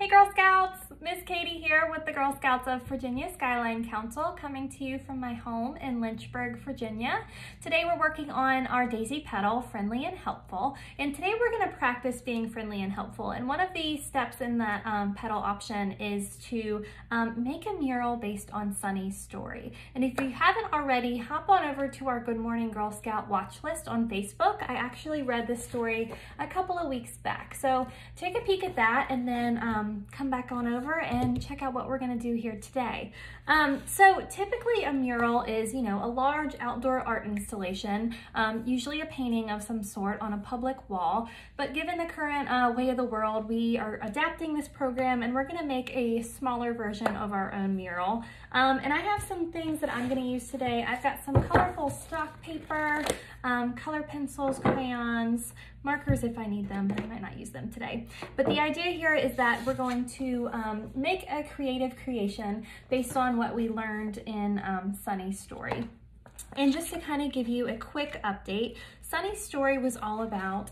Hey Girl Scouts, Miss Katie here with the Girl Scouts of Virginia Skyline Council, coming to you from my home in Lynchburg, Virginia. Today we're working on our daisy petal, Friendly and Helpful, and today we're going to practice being friendly and helpful. And one of the steps in that petal option is to make a mural based on Sunny's story. And if you haven't already, hop on over to our Good Morning Girl Scout watch list on Facebook. I actually read this story a couple of weeks back, so take a peek at that and then come back on over and check out what we're going to do here today. So typically a mural is, a large outdoor art installation, usually a painting of some sort on a public wall. But given the current way of the world, we are adapting this program and we're going to make a smaller version of our own mural. And I have some things that I'm going to use today. I've got some colorful stock paper, color pencils, crayons, markers if I need them, but I might not use them today. But the idea here is that we're going to make a creative creation based on what we learned in Sunny's story. And just to kind of give you a quick update, Sunny's story was all about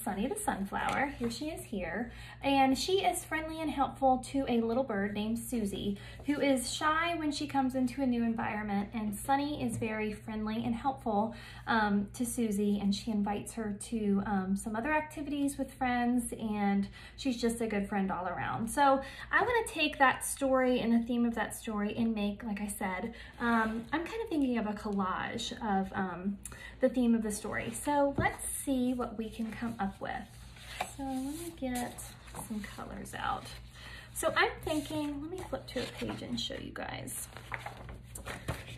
Sunny the sunflower. Here she is here. And she is friendly and helpful to a little bird named Susie, who is shy when she comes into a new environment. And Sunny is very friendly and helpful to Susie, and she invites her to some other activities with friends, and she's just a good friend all around. So I want to take that story and the theme of that story and make, like I said, I'm kind of thinking of a collage of the theme of the story. So let's see what we can come up with. So let me get some colors out. So I'm thinking, let me flip to a page and show you guys.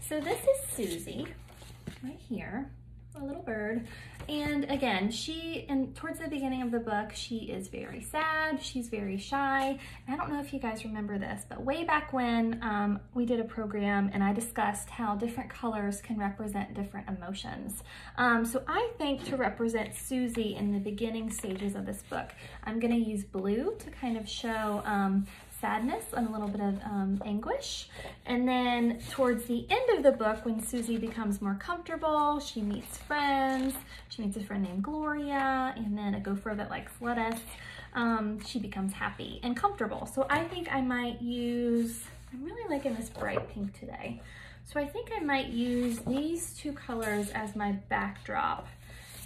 So this is Susie right here, a little bird. And again, towards the beginning of the book, she is very sad, she's very shy. And I don't know if you guys remember this, but way back when we did a program and I discussed how different colors can represent different emotions. So I think to represent Susie in the beginning stages of this book, I'm gonna use blue to kind of show sadness and a little bit of anguish. And then towards the end of the book, when Susie becomes more comfortable, she meets friends. She meets a friend named Gloria, and then a gopher that likes lettuce. She becomes happy and comfortable. So I think I might use, I'm really liking this bright pink today. So I think I might use these two colors as my backdrop,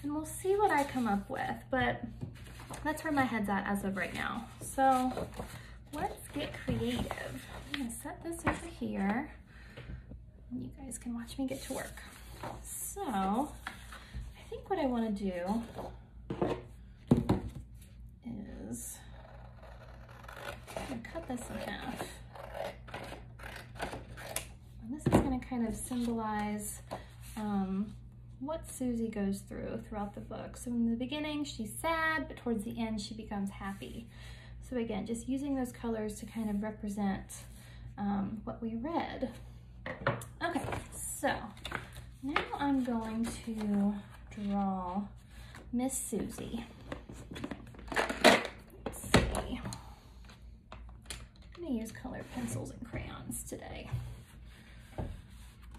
and we'll see what I come up with, but that's where my head's at as of right now. So let's get creative. I'm gonna set this over here and you guys can watch me get to work. So I think what I wanna do is I'm gonna cut this in half. And this is gonna kind of symbolize what Susie goes through throughout the book. So in the beginning, she's sad, but towards the end, she becomes happy. So again, just using those colors to kind of represent what we read. Okay, so now I'm going to draw Miss Susie. Let's see. I'm gonna use colored pencils and crayons today.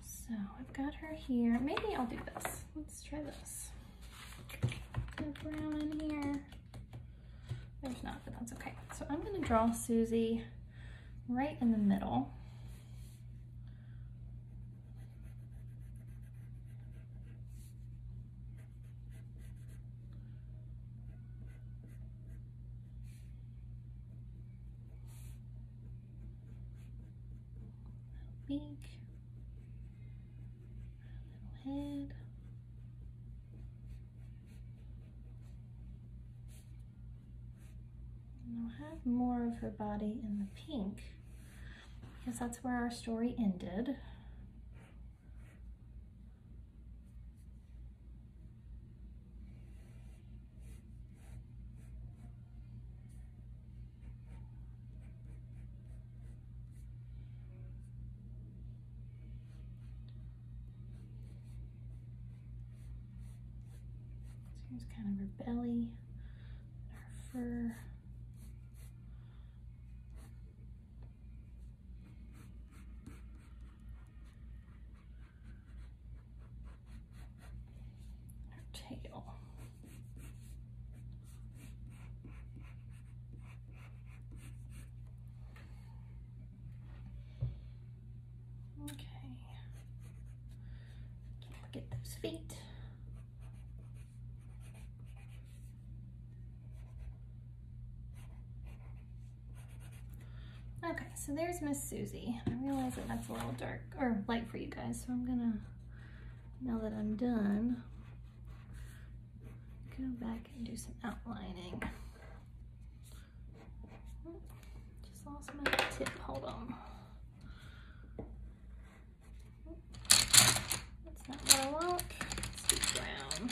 So I've got her here. Maybe I'll do this. Let's try this. Put brown in here. There's not, but that's okay. So I'm gonna draw Susie right in the middle. Beak, little head. I'll have more of her body in the pink because that's where our story ended. So here's kind of her belly, her fur. Tail. Get those feet. Okay, so there's Miss Susie. I realize that that's a little dark or light for you guys, so I'm gonna, now that I'm done, go back and do some outlining. Just lost my tip, hold on. That's not what I want. Let's do brown.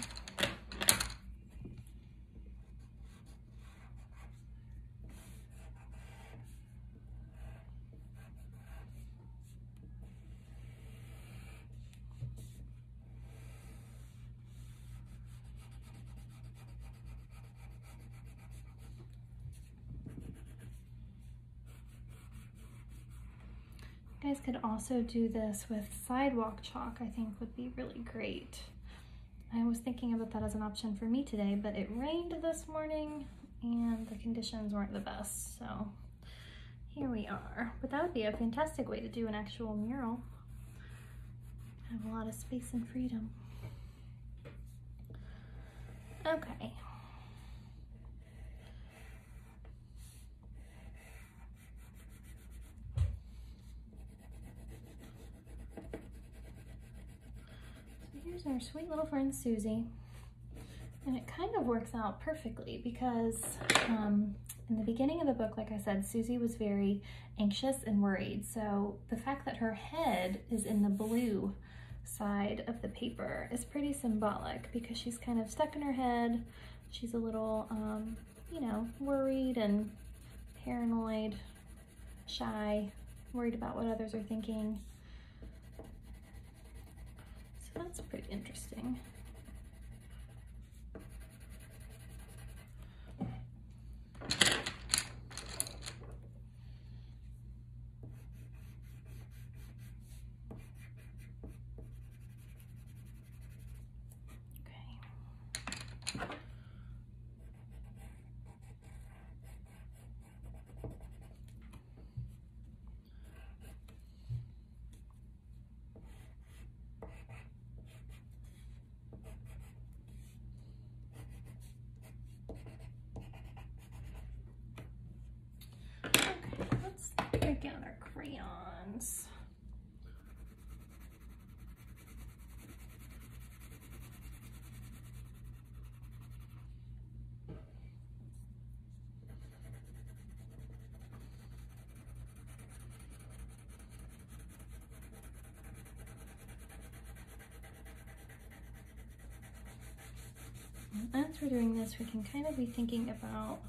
You guys could also do this with sidewalk chalk, I think would be really great. I was thinking about that as an option for me today, but it rained this morning and the conditions weren't the best, so here we are. But that would be a fantastic way to do an actual mural. Have a lot of space and freedom. Okay. Here's our sweet little friend Susie, and it kind of works out perfectly because in the beginning of the book, like I said, Susie was very anxious and worried, so the fact that her head is in the blue side of the paper is pretty symbolic because she's kind of stuck in her head. She's a little, you know, worried and paranoid, shy, worried about what others are thinking. So that's pretty interesting. Break out our crayons. As we're doing this, we can kind of be thinking about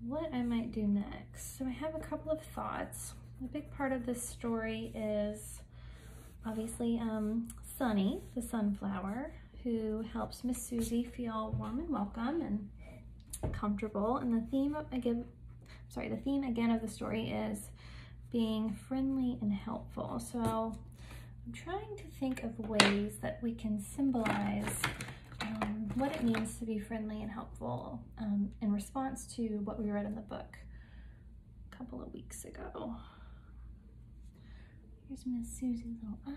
what I might do next. So I have a couple of thoughts. A big part of this story is obviously Sunny, the sunflower, who helps Miss Susie feel warm and welcome and comfortable. And the theme again of the story is being friendly and helpful. So I'm trying to think of ways that we can symbolize what it means to be friendly and helpful in response to what we read in the book a couple of weeks ago. Here's Miss Susie's little eye.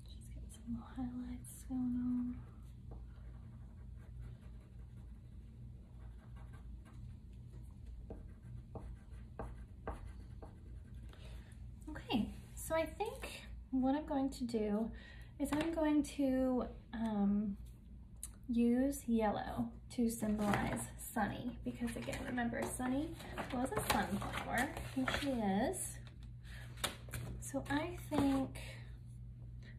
She's got some little highlights going on. Okay, so I think what I'm going to do is I'm going to use yellow to symbolize Sunny, because again, remember, Sunny was a sunflower, here she is. So I think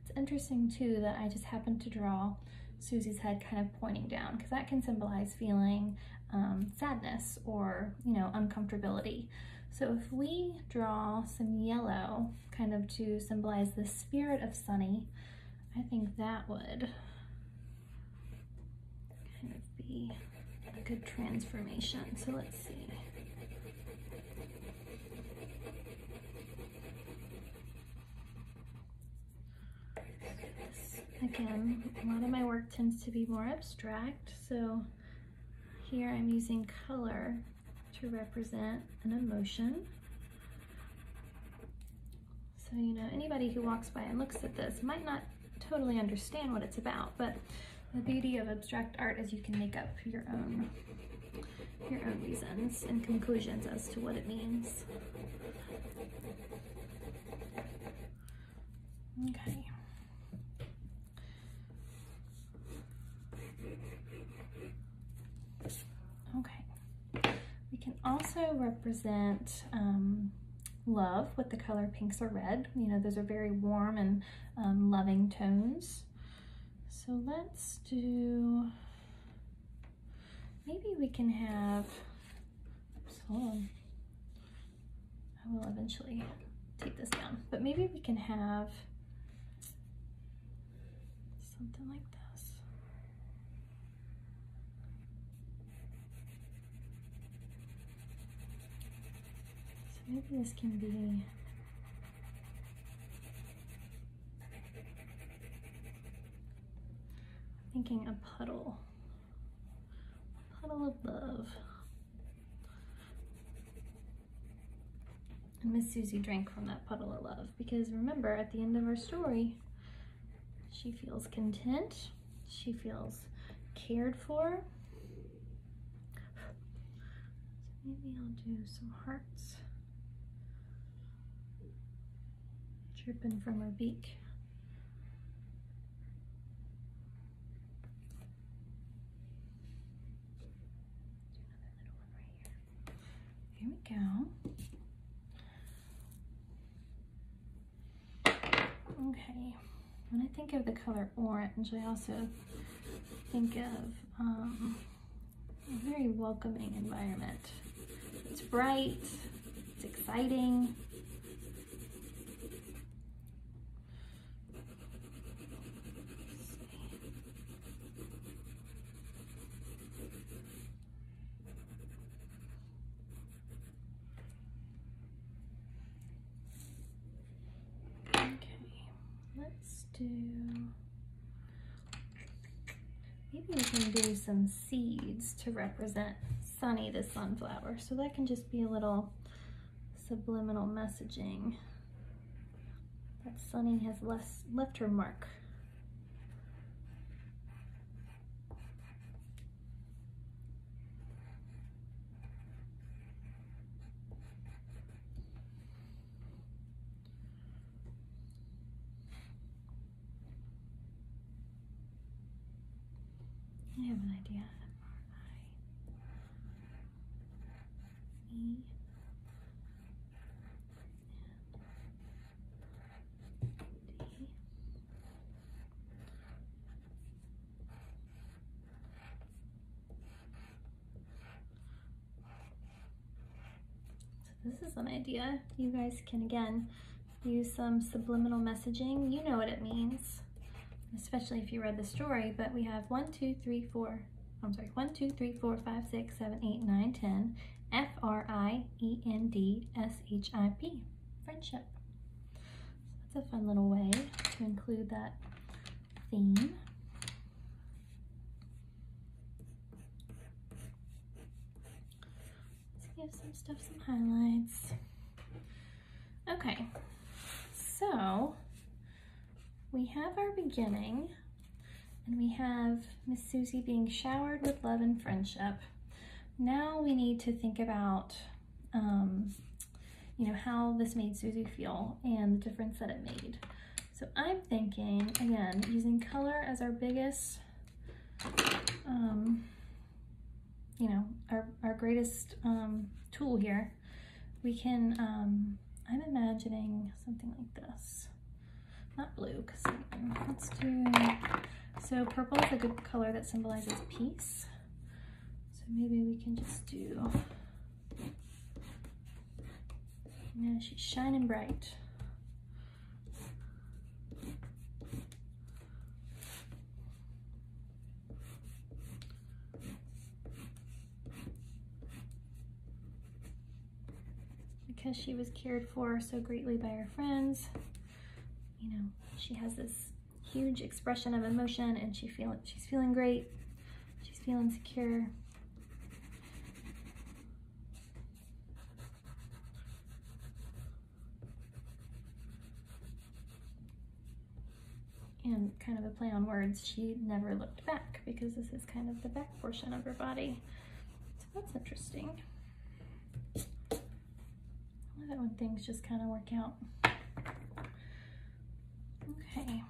it's interesting too that I just happened to draw Susie's head kind of pointing down, because that can symbolize feeling sadness or, you know, uncomfortability. So if we draw some yellow kind of to symbolize the spirit of Sunny, I think that would kind of be a good transformation. So let's see. Again, a lot of my work tends to be more abstract, so here I'm using color to represent an emotion. So, you know, anybody who walks by and looks at this might not totally understand what it's about, but the beauty of abstract art is you can make up your own reasons and conclusions as to what it means. Okay. Okay. We can also represent love with the color pinks or red. You know, those are very warm and loving tones. So let's do, maybe we can have, oops, hold on. I will eventually take this down, but maybe we can have something like this. So maybe this can be thinking a puddle of love. And Miss Susie drank from that puddle of love because remember, at the end of our story, she feels content, she feels cared for. So maybe I'll do some hearts dripping from her beak. Here we go. Okay, when I think of the color orange, I also think of a very welcoming environment. It's bright, it's exciting. Maybe we can do some seeds to represent Sunny the sunflower. So that can just be a little subliminal messaging that Sunny has left her mark. I have an idea. R-I-E. D. So this is an idea. You guys can again use some subliminal messaging. You know what it means, especially if you read the story, but we have 1, 2, 3, 4, 5, 6, 7, 8, 9, 10, F-R-I-E-N-D-S-H-I-P, friendship. So that's a fun little way to include that theme. Let's give some stuff some highlights. Okay, so we have our beginning, and we have Miss Susie being showered with love and friendship. Now we need to think about, you know, how this made Susie feel and the difference that it made. So I'm thinking, again, using color as our biggest, you know, our greatest tool here. We can, I'm imagining something like this. Not blue, because let's do, so purple is a good color that symbolizes peace. So maybe we can just do, yeah, she's shining bright. Because she was cared for so greatly by her friends. You know, she has this huge expression of emotion, and she's feeling great. She's feeling secure. And kind of a play on words, she never looked back, because this is kind of the back portion of her body. So that's interesting. I love it when things just kind of work out. Okay.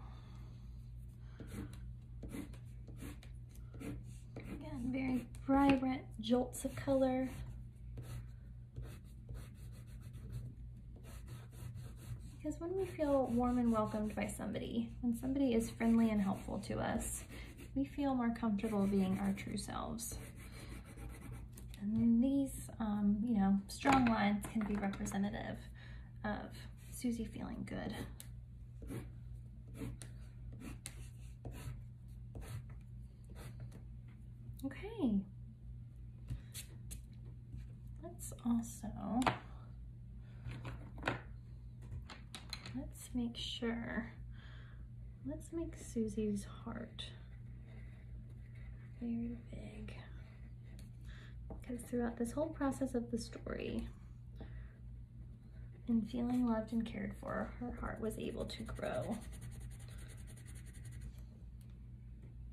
Again, very vibrant jolts of color. Because when we feel warm and welcomed by somebody, when somebody is friendly and helpful to us, we feel more comfortable being our true selves. And these, you know, strong lines can be representative of Susie feeling good. Okay. Let's also, let's make sure, let's make Susie's heart very big. Because throughout this whole process of the story, and feeling loved and cared for, her heart was able to grow.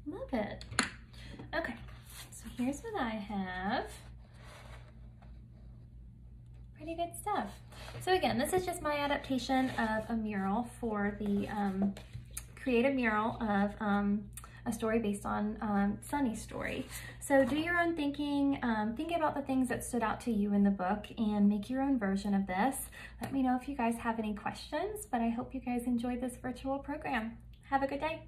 Love it. Okay, so here's what I have. Pretty good stuff. So again, this is just my adaptation of a mural for the creative mural of a story based on Sunny's story. So do your own thinking, think about the things that stood out to you in the book and make your own version of this. Let me know if you guys have any questions, but I hope you guys enjoyed this virtual program. Have a good day.